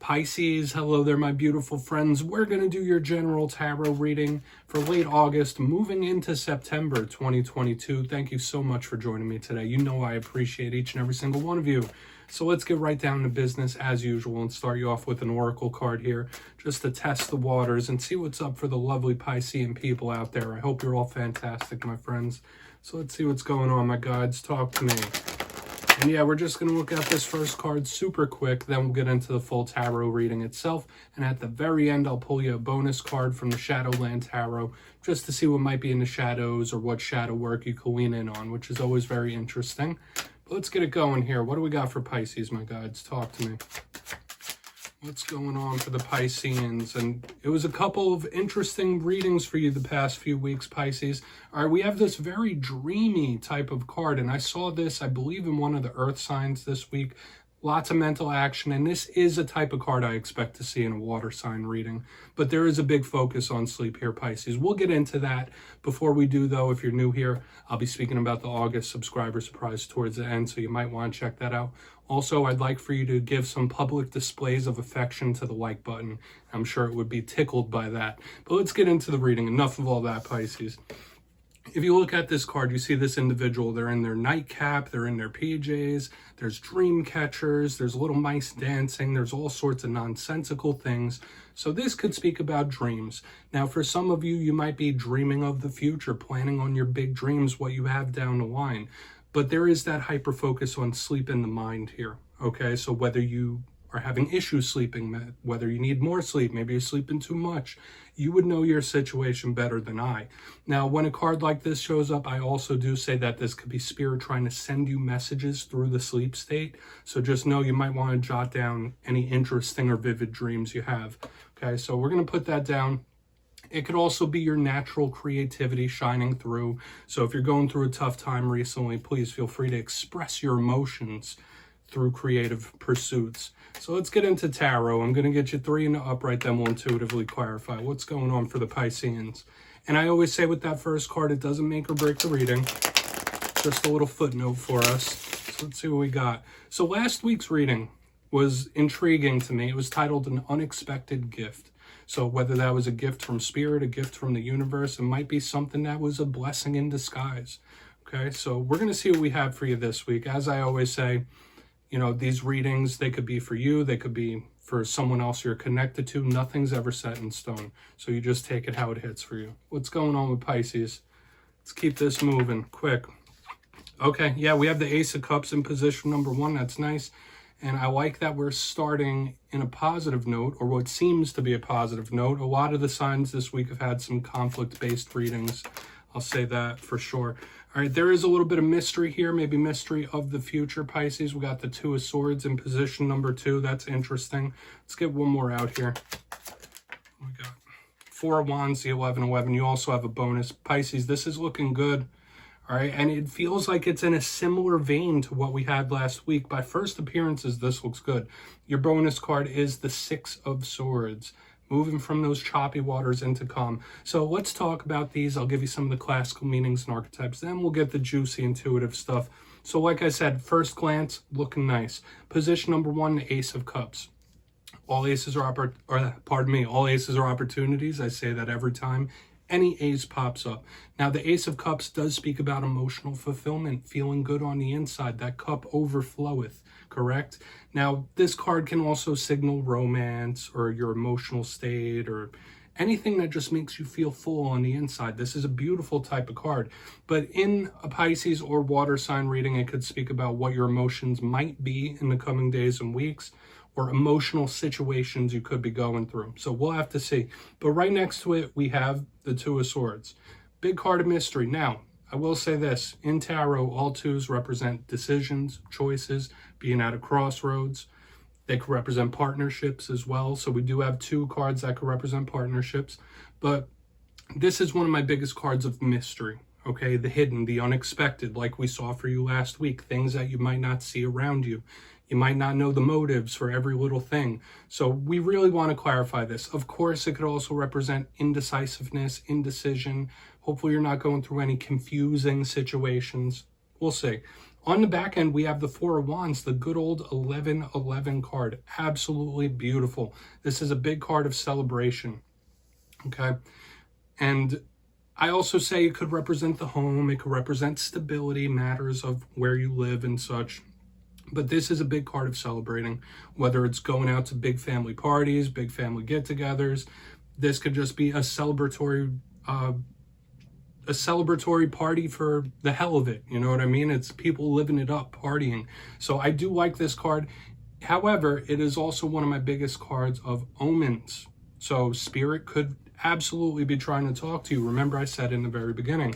Pisces, hello there, my beautiful friends. We're going to do your general tarot reading for late August, moving into September 2022. Thank you so much for joining me today. You know I appreciate each and every single one of you. So let's get right down to business as usual and start you off with an oracle card here just to test the waters and see what's up for the lovely Piscean people out there. I hope you're all fantastic, my friends. So let's see what's going on, my guides. Talk to me. And yeah, we're just going to look at this first card super quick, then we'll get into the full tarot reading itself. And at the very end, I'll pull you a bonus card from the Shadowland Tarot just to see what might be in the shadows or what shadow work you can lean in on, which is always very interesting. But let's get it going here. What do we got for Pisces, my guides? Talk to me. What's going on for the Pisceans? And it was a couple of interesting readings for you the past few weeks, Pisces. All right, we have this very dreamy type of card, and I saw this, I believe, in one of the earth signs this week. Lots of mental action, and this is a type of card I expect to see in a water sign reading. But there is a big focus on sleep here, Pisces. We'll get into that. Before we do, though, if you're new here, I'll be speaking about the August subscriber surprise towards the end, so you might want to check that out. Also, I'd like for you to give some public displays of affection to the like button. I'm sure it would be tickled by that. But let's get into the reading. Enough of all that, Pisces. If you look at this card, you see this individual. They're in their nightcap, they're in their PJs, there's dream catchers, there's little mice dancing, there's all sorts of nonsensical things. So this could speak about dreams. Now, for some of you, you might be dreaming of the future, planning on your big dreams, what you have down the line. But there is that hyper focus on sleep in the mind here, okay? So whether you are having issues sleeping, whether you need more sleep, maybe you're sleeping too much, you would know your situation better than I. Now, when a card like this shows up, I also do say that this could be spirit trying to send you messages through the sleep state. So just know you might want to jot down any interesting or vivid dreams you have, okay? So we're going to put that down. It could also be your natural creativity shining through. So if you're going through a tough time recently, please feel free to express your emotions through creative pursuits. So let's get into tarot. I'm going to get you 3 in the upright, then we'll intuitively clarify what's going on for the Pisceans. And I always say with that first card, it doesn't make or break the reading. Just a little footnote for us. So let's see what we got. So last week's reading was intriguing to me. It was titled An Unexpected Gift. So whether that was a gift from spirit, a gift from the universe, it might be something that was a blessing in disguise. Okay, so we're going to see what we have for you this week. As I always say, you know, these readings, they could be for you, they could be for someone else you're connected to. Nothing's ever set in stone. So you just take it how it hits for you. What's going on with Pisces? Let's keep this moving quick. Okay, yeah, we have the Ace of Cups in position number 1. That's nice. And I like that we're starting in a positive note, or what seems to be a positive note. A lot of the signs this week have had some conflict-based readings. I'll say that for sure. All right, there is a little bit of mystery here, maybe mystery of the future, Pisces. We got the 2 of Swords in position number 2. That's interesting. Let's get one more out here. We got 4 of Wands, the 11-11. You also have a bonus. Pisces, this is looking good. All right, and it feels like it's in a similar vein to what we had last week. By first appearances, this looks good. Your bonus card is the 6 of Swords, moving from those choppy waters into calm. So let's talk about these. I'll give you some of the classical meanings and archetypes. Then we'll get the juicy, intuitive stuff. So like I said, first glance, looking nice. Position number 1, the Ace of Cups. All aces are all aces are opportunities. I say that every time any ace pops up. Now, the Ace of Cups does speak about emotional fulfillment, feeling good on the inside. That cup overfloweth, correct? Now, this card can also signal romance or your emotional state or anything that just makes you feel full on the inside. This is a beautiful type of card. But in a Pisces or water sign reading, it could speak about what your emotions might be in the coming days and weeks, or emotional situations you could be going through. So we'll have to see. But right next to it, we have the 2 of Swords. Big card of mystery. Now, I will say this. In tarot, all 2s represent decisions, choices, being at a crossroads. They could represent partnerships as well. So we do have 2 cards that could represent partnerships. But this is one of my biggest cards of mystery. Okay, the hidden, the unexpected, like we saw for you last week. Things that you might not see around you. You might not know the motives for every little thing. So we really want to clarify this. Of course, it could also represent indecisiveness, indecision. Hopefully you're not going through any confusing situations. We'll see. On the back end, we have the Four of Wands, the good old 1111 card. Absolutely beautiful. This is a big card of celebration, okay? And I also say it could represent the home. It could represent stability, matters of where you live and such. But this is a big card of celebrating, whether it's going out to big family parties, big family get-togethers. This could just be a celebratory party for the hell of it. You know what I mean? It's people living it up, partying. So I do like this card. However, it is also one of my biggest cards of omens. So spirit could absolutely be trying to talk to you. Remember, I said in the very beginning,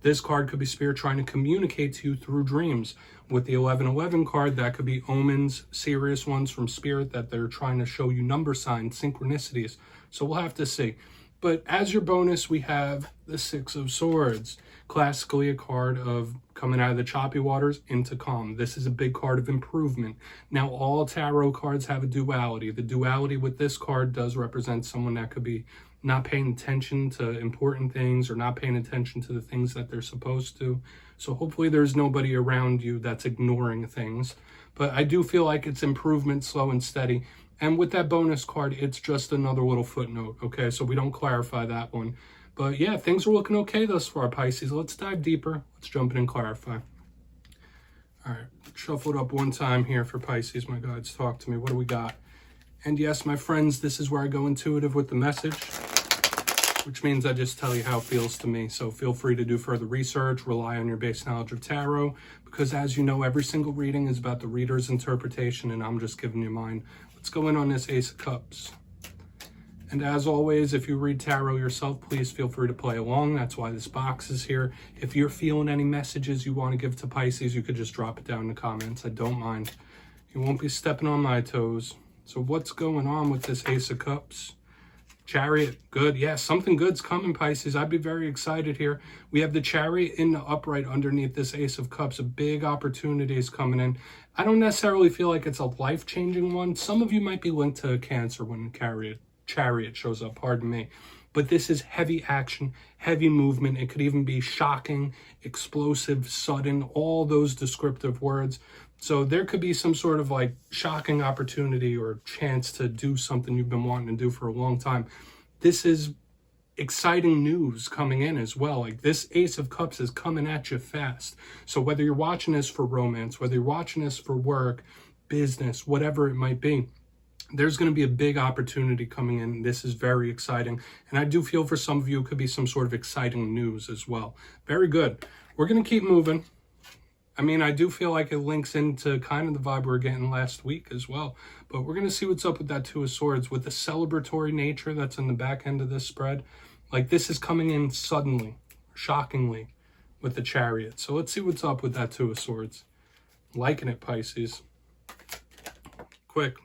this card could be spirit trying to communicate to you through dreams. With the 1111 card, that could be omens, serious ones from spirit that they're trying to show you number signs, synchronicities. So we'll have to see. But as your bonus, we have the Six of Swords, classically a card of coming out of the choppy waters into calm. This is a big card of improvement. Now, all tarot cards have a duality. The duality with this card does represent someone that could be not paying attention to important things or not paying attention to the things that they're supposed to. So hopefully there's nobody around you that's ignoring things. But I do feel like it's improvement, slow and steady. And with that bonus card, it's just another little footnote, okay? So we don't clarify that one. But yeah, things are looking okay thus far, Pisces. Let's dive deeper. Let's jump in and clarify. All right, shuffle it up one time here for Pisces. My guides, talk to me. What do we got? And yes, my friends, this is where I go intuitive with the message, which means I just tell you how it feels to me. So feel free to do further research, rely on your base knowledge of tarot, because as you know, every single reading is about the reader's interpretation, and I'm just giving you mine. Let's go in on this Ace of Cups. And as always, if you read tarot yourself, please feel free to play along. That's why this box is here. If you're feeling any messages you want to give to Pisces, you could just drop it down in the comments. I don't mind. You won't be stepping on my toes. So what's going on with this Ace of Cups? Chariot, good. Yeah, something good's coming, Pisces. I'd be very excited here. We have the Chariot in the upright underneath this Ace of Cups. A big opportunity is coming in. I don't necessarily feel like it's a life-changing one. Some of you might be linked to Cancer when Chariot shows up, pardon me. But this is heavy action, heavy movement. It could even be shocking, explosive, sudden, all those descriptive words. So there could be some sort of like shocking opportunity or chance to do something you've been wanting to do for a long time. This is exciting news coming in as well. Like this Ace of Cups is coming at you fast. So whether you're watching this for romance, whether you're watching this for work, business, whatever it might be, there's going to be a big opportunity coming in. This is very exciting. And I do feel for some of you, it could be some sort of exciting news as well. Very good. We're going to keep moving. I mean, I do feel like it links into kind of the vibe we were getting last week as well. But we're going to see what's up with that Two of Swords. With the celebratory nature that's in the back end of this spread, like this is coming in suddenly, shockingly, with the Chariot. So let's see what's up with that Two of Swords. Liking it, Pisces. Quick.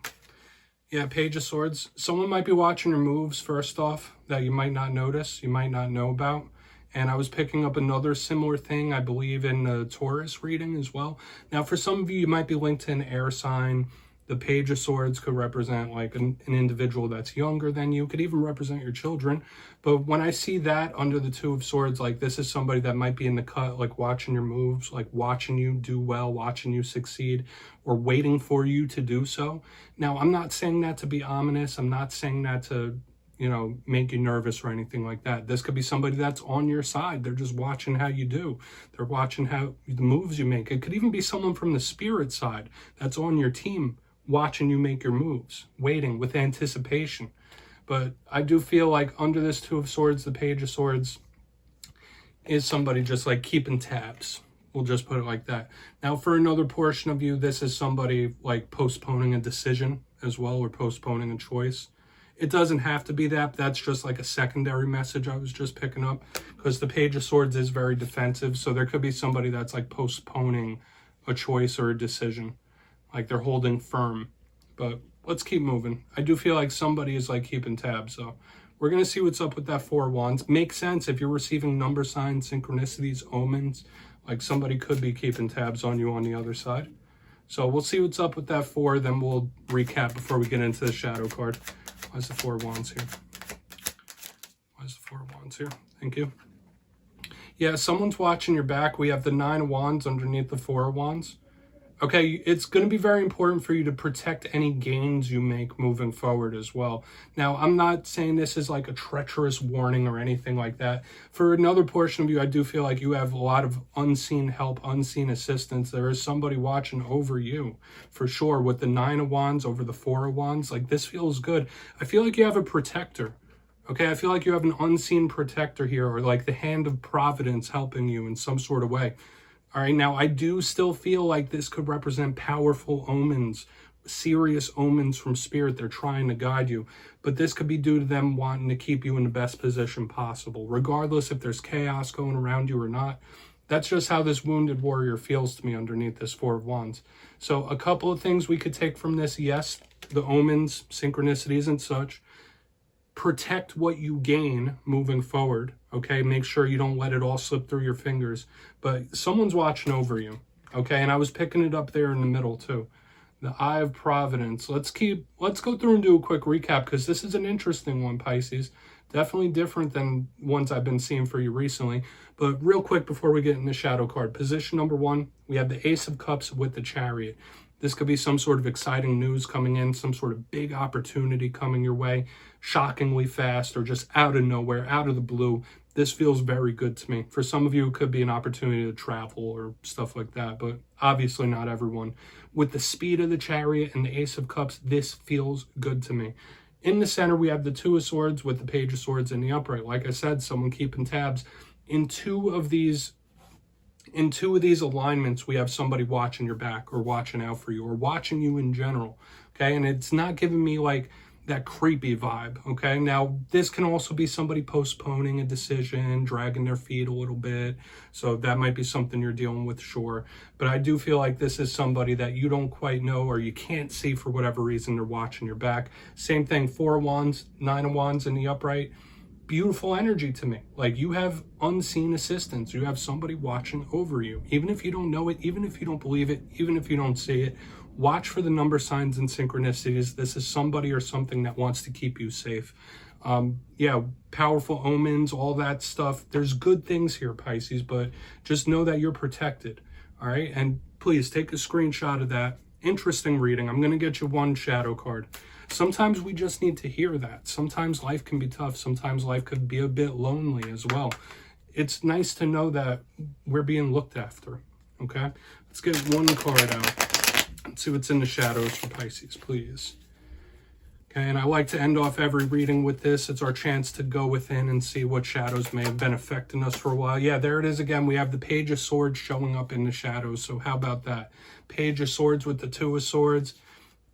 Yeah, Page of Swords. Someone might be watching your moves, first off, that you might not notice, you might not know about. And I was picking up another similar thing, I believe, in the Taurus reading as well. Now, for some of you, you might be linked to an air sign. The Page of Swords could represent like an individual that's younger than you. Could even represent your children. But when I see that under the Two of Swords, like this is somebody that might be in the cut, like watching your moves, like watching you do well, watching you succeed, or waiting for you to do so. Now, I'm not saying that to be ominous. I'm not saying that to, you know, make you nervous or anything like that. This could be somebody that's on your side. They're just watching how you do. They're watching how the moves you make. It could even be someone from the spirit side that's on your team, watching you make your moves, waiting with anticipation. But I do feel like under this Two of Swords, the Page of Swords is somebody just like keeping tabs. We'll just put it like that. Now, for another portion of you, this is somebody like postponing a decision as well, or postponing a choice. It doesn't have to be that. That's just like a secondary message I was just picking up, because the Page of Swords is very defensive. So there could be somebody that's like postponing a choice or a decision. Like they're holding firm. But let's keep moving. I do feel like somebody is like keeping tabs. So we're going to see what's up with that Four of Wands. Makes sense if you're receiving number signs, synchronicities, omens. Like somebody could be keeping tabs on you on the other side. So we'll see what's up with that four. Then we'll recap before we get into the shadow card. Why's the Four of Wands here? Why's the Four of Wands here? Thank you. Yeah, someone's watching your back. We have the 9 of Wands underneath the 4 of Wands. Okay, it's going to be very important for you to protect any gains you make moving forward as well. Now, I'm not saying this is like a treacherous warning or anything like that. For another portion of you, I do feel like you have a lot of unseen help, unseen assistance. There is somebody watching over you, for sure. With the 9 of Wands over the 4 of Wands, like, this feels good. I feel like you have a protector. Okay, I feel like you have an unseen protector here, or like the hand of providence helping you in some sort of way. All right, now I do still feel like this could represent powerful omens, serious omens from spirit. They're trying to guide you, but this could be due to them wanting to keep you in the best position possible, regardless if there's chaos going around you or not. That's just how this wounded warrior feels to me underneath this 4 of Wands. So a couple of things we could take from this. Yes, the omens, synchronicities and such. Protect what you gain moving forward, okay? Make sure you don't let it all slip through your fingers. But someone's watching over you, okay? And I was picking it up there in the middle too. The Eye of Providence. Let's go through and do a quick recap, because this is an interesting one, Pisces. Definitely different than ones I've been seeing for you recently. But real quick before we get in the shadow card. Position number 1, we have the Ace of Cups with the Chariot. This could be some sort of exciting news coming in, some sort of big opportunity coming your way, shockingly fast, or just out of nowhere, out of the blue. This feels very good to me. For some of you, it could be an opportunity to travel or stuff like that, but obviously not everyone. With the speed of the Chariot and the Ace of Cups, this feels good to me. In the center, we have the 2 of Swords with the Page of Swords in the upright. Like I said, someone keeping tabs. In two of these alignments, we have somebody watching your back, or watching out for you, or watching you in general, okay? And it's not giving me like that creepy vibe, okay? Now, this can also be somebody postponing a decision, dragging their feet a little bit, so that might be something you're dealing with, sure. But I do feel like this is somebody that you don't quite know, or you can't see for whatever reason. They're watching your back. Same thing, 4 of Wands, 9 of Wands in the upright. Beautiful energy to me. Like, you have unseen assistance. You have somebody watching over you. Even if you don't know it, even if you don't believe it, even if you don't see it, watch for the number signs and synchronicities. This is somebody or something that wants to keep you safe. Yeah, powerful omens, all that stuff. There's good things here, Pisces, but just know that you're protected. All right, and please take a screenshot of that. Interesting reading. I'm going to get you 1 shadow card. Sometimes we just need to hear that. Sometimes life can be tough. Sometimes life could be a bit lonely as well. It's nice to know that we're being looked after, okay? Let's get 1 card out. Let's see what's in the shadows for Pisces, please. Okay, and I like to end off every reading with this. It's our chance to go within and see what shadows may have been affecting us for a while. Yeah, there it is again. We have the Page of Swords showing up in the shadows. So how about that? Page of Swords with the 2 of Swords.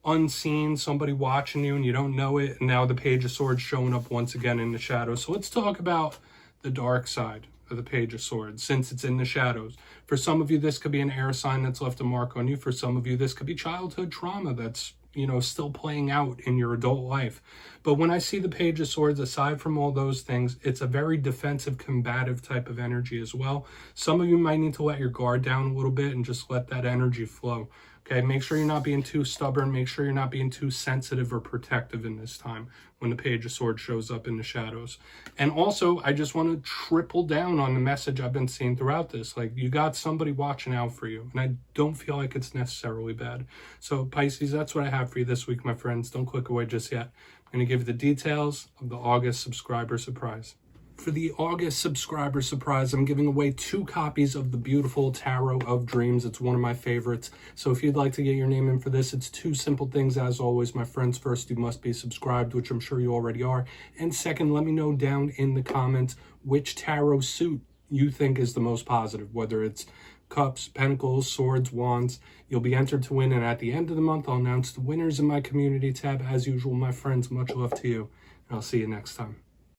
Unseen, somebody watching you and you don't know it. And now the Page of Swords showing up once again in the shadows. So let's talk about the dark side of the Page of Swords, since it's in the shadows. For some of you, this could be an air sign that's left a mark on you. For some of you, this could be childhood trauma that's, you know, still playing out in your adult life. But when I see the Page of Swords, aside from all those things, it's a very defensive, combative type of energy as well. Some of you might need to let your guard down a little bit and just let that energy flow. Okay, make sure you're not being too stubborn. Make sure you're not being too sensitive or protective in this time when the Page of Swords shows up in the shadows. And also, I just want to triple down on the message I've been seeing throughout this. Like, you got somebody watching out for you, and I don't feel like it's necessarily bad. So, Pisces, that's what I have for you this week, my friends. Don't click away just yet. I'm going to give you the details of the August subscriber surprise. For the August subscriber surprise, I'm giving away 2 copies of the beautiful Tarot of Dreams. It's one of my favorites. So if you'd like to get your name in for this, it's 2 simple things as always, my friends. First, you must be subscribed, which I'm sure you already are. And second, let me know down in the comments which tarot suit you think is the most positive, whether it's Cups, Pentacles, Swords, Wands. You'll be entered to win, and at the end of the month, I'll announce the winners in my community tab. As usual, my friends, much love to you, and I'll see you next time.